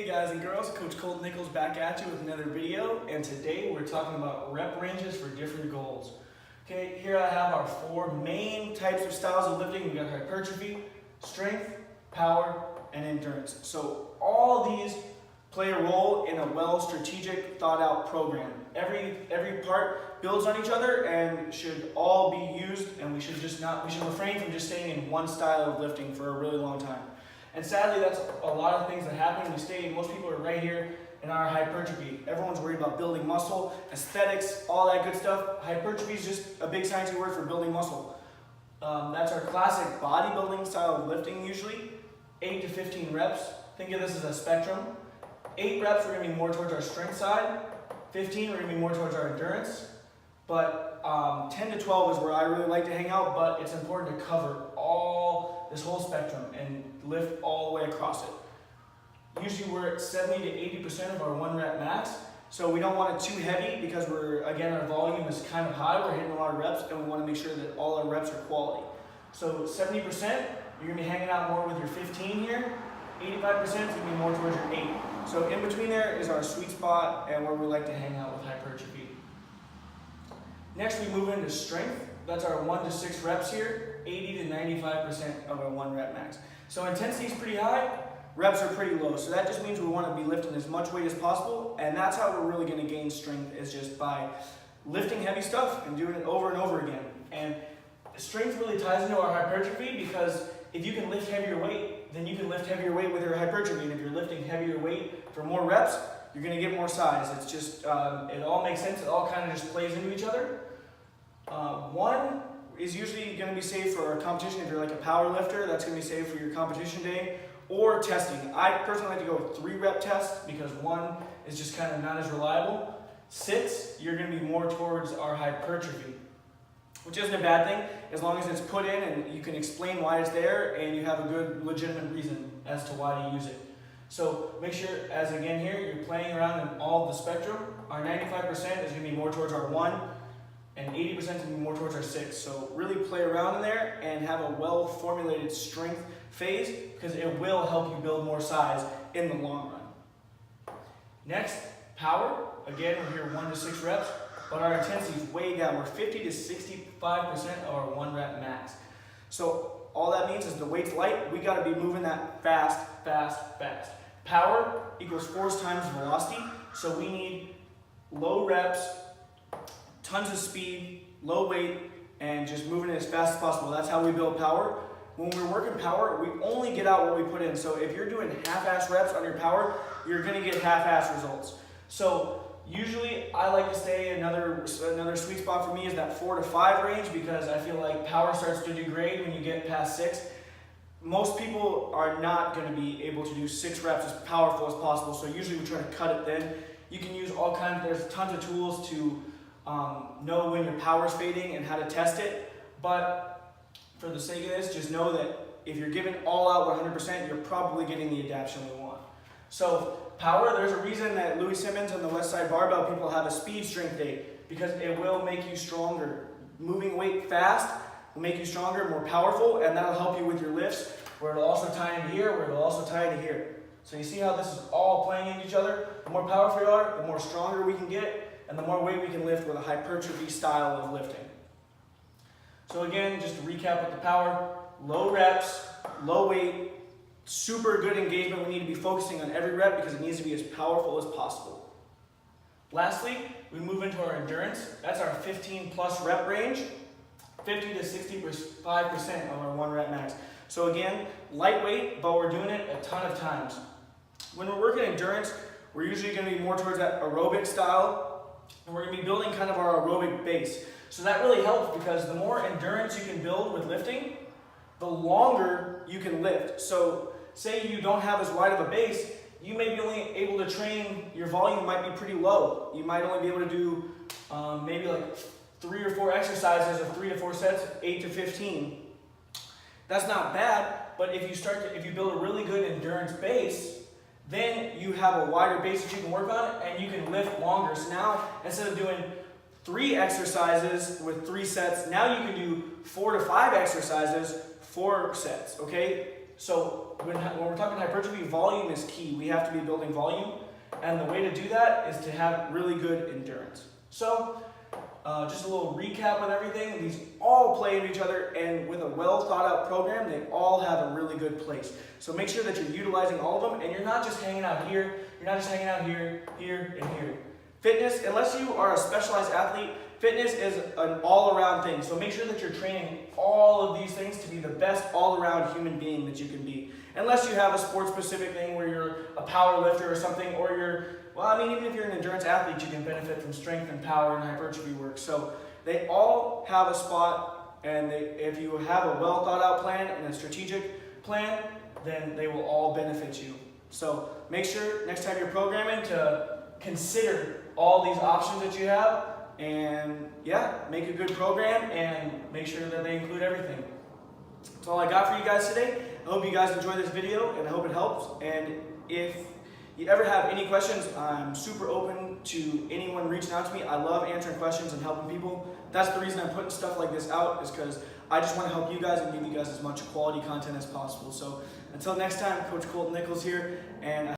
Hey guys and girls, Coach Colton Nichols back at you with another video, and today we're talking about rep ranges for different goals. Okay, here I have our four main types of styles of lifting. We got hypertrophy, strength, power, and endurance. So all these play a role in a well-strategic, thought-out program. Every part builds on each other and should all be used, and we should refrain from just staying in one style of lifting for a really long time. And sadly, that's a lot of things that happen. Most people are right here in our hypertrophy. Everyone's worried about building muscle, aesthetics, all that good stuff. Hypertrophy is just a big sciencey word for building muscle. That's our classic bodybuilding style of lifting usually. 8 to 15 reps. Think of this as a spectrum. 8 reps, we're going to be more towards our strength side. 15, we're going to be more towards our endurance. But 10 to 12 is where I really like to hang out, but it's important to cover this whole spectrum and lift all the way across it. Usually we're at 70 to 80% of our 1 rep max, so we don't want it too heavy because our volume is kind of high, we're hitting a lot of reps, and we want to make sure that all our reps are quality. So 70%, you're going to be hanging out more with your 15 here. 85% is going to be more towards your 8. So in between there is our sweet spot and where we like to hang out with hypertrophy. Next we move into strength. That's our 1 to 6 reps here. 80 to 95% of our 1 rep max. So intensity is pretty high, reps are pretty low. So that just means we want to be lifting as much weight as possible, and that's how we're really going to gain strength, is just by lifting heavy stuff and doing it over and over again. And strength really ties into our hypertrophy, because if you can lift heavier weight, then you can lift heavier weight with your hypertrophy. And if you're lifting heavier weight for more reps, you're going to get more size. It's just, it all makes sense. It all kind of just plays into each other. One is usually going to be saved for a competition. If you're like a power lifter, that's going to be saved for your competition day, or testing. I personally like to go with 3 rep tests because 1 is just kind of not as reliable. 6, you're going to be more towards our hypertrophy, which isn't a bad thing as long as it's put in and you can explain why it's there and you have a good legitimate reason as to why to use it. So make sure, as again here, you're playing around in all of the spectrum. Our 95% is going to be more towards our 1, and 80% is going to be more towards our 6. So really play around in there and have a well-formulated strength phase, because it will help you build more size in the long run. Next, power. Again, we're here 1 to 6 reps, but our intensity is way down. We're 50 to 65% of our 1 rep max. So all that means is the weight's light. We got to be moving that fast, fast, fast. Power equals force times velocity. So we need low reps, tons of speed, low weight, and just moving it as fast as possible. That's how we build power. When we're working power, we only get out what we put in. So if you're doing half-ass reps on your power, you're going to get half-ass results. So usually I like to stay another sweet spot for me is that 4 to 5 range, because I feel like power starts to degrade when you get past 6. Most people are not going to be able to do 6 reps as powerful as possible, so usually we try to cut it thin. You can use there's tons of tools to know when your power's fading and how to test it, but for the sake of this, just know that if you're giving all out 100%, you're probably getting the adaptation we want. So power, there's a reason that Louis Simmons and the West Side Barbell people have a speed strength day, because it will make you stronger. Moving weight fast will make you stronger, more powerful, and that'll help you with your lifts, where it'll also tie into here, where it'll also tie into here. So you see how this is all playing into each other? The more powerful you are, the more stronger we can get, and the more weight we can lift with a hypertrophy style of lifting. So again, just to recap with the power, low reps, low weight, super good engagement. We need to be focusing on every rep because it needs to be as powerful as possible. Lastly, we move into our endurance. That's our 15 plus rep range, 50 to 65% of our 1 rep max. So again, lightweight, but we're doing it a ton of times. When we're working endurance, we're usually going to be more towards that aerobic style, and we're going to be building kind of our aerobic base. So that really helps, because the more endurance you can build with lifting, the longer you can lift. So say you don't have as wide of a base, you may be only able to train, your volume might be pretty low. You might only be able to do maybe like 3 or 4 exercises of 3 to 4 sets, 8 to 15. That's not bad, but if you build a really good endurance base, then you have a wider base that you can work on, and you can lift longer. So now, instead of doing 3 exercises with 3 sets, now you can do 4 to 5 exercises, 4 sets, okay? So when we're talking hypertrophy, volume is key. We have to be building volume, and the way to do that is to have really good endurance. So just a little recap with everything. These all play into each other, and with a well thought out program, they all have a really good place. So make sure that you're utilizing all of them, and you're not just hanging out here, you're not just hanging out here, here, and here. Fitness, unless you are a specialized athlete, fitness is an all-around thing. So make sure that you're training all of these things to be the best all-around human being that you can be. Unless you have a sports-specific thing where you're a power lifter or something, or you're, well, I mean, even if you're an endurance athlete, you can benefit from strength and power and hypertrophy work. So they all have a spot, and if you have a well-thought-out plan and a strategic plan, then they will all benefit you. So make sure next time you're programming to consider all these options that you have, and yeah, make a good program and make sure that they include everything. That's all I got for you guys today. I hope you guys enjoyed this video, and I hope it helps. And if you ever have any questions, I'm super open to anyone reaching out to me. I love answering questions and helping people. That's the reason I'm putting stuff like this out, is because I just want to help you guys and give you guys as much quality content as possible. So until next time, Coach Colton Nichols here, and